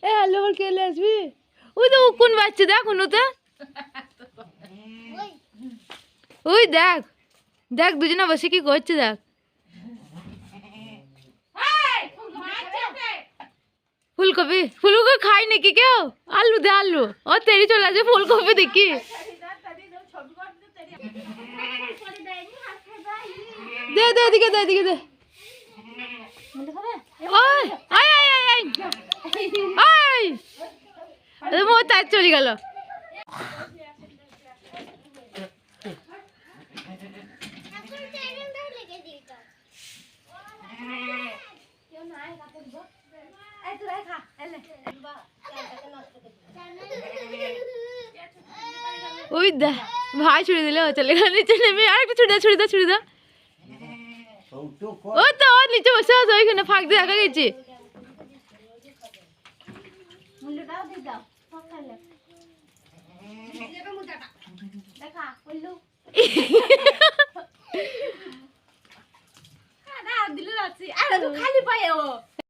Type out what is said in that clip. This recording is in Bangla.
এ আলু আবার কেলে আসবি ওই তো কোন বাচ্চা দেখ অনুতে ওই দেখ দেখ দুজনে বসে কি করছে দেখ ফুলকপি ফুলকপি খাই নাকি কেউ আলু দে আলু ও তেরি চলে আসবে ফুলকপি দেখি দে দে এদিকে দে এদিকে দে ওই আই আই আই আই আই মো তাই চলে গেল ওই দে ভাই ছুড়ে দিলে চলে গেল নিচে নেমে আর একটু ছুড়ে দে ছুড়ে দে ও তো ও নিচে বসে আছে ওইখানে ফাঁক দিয়ে দেখা গেছি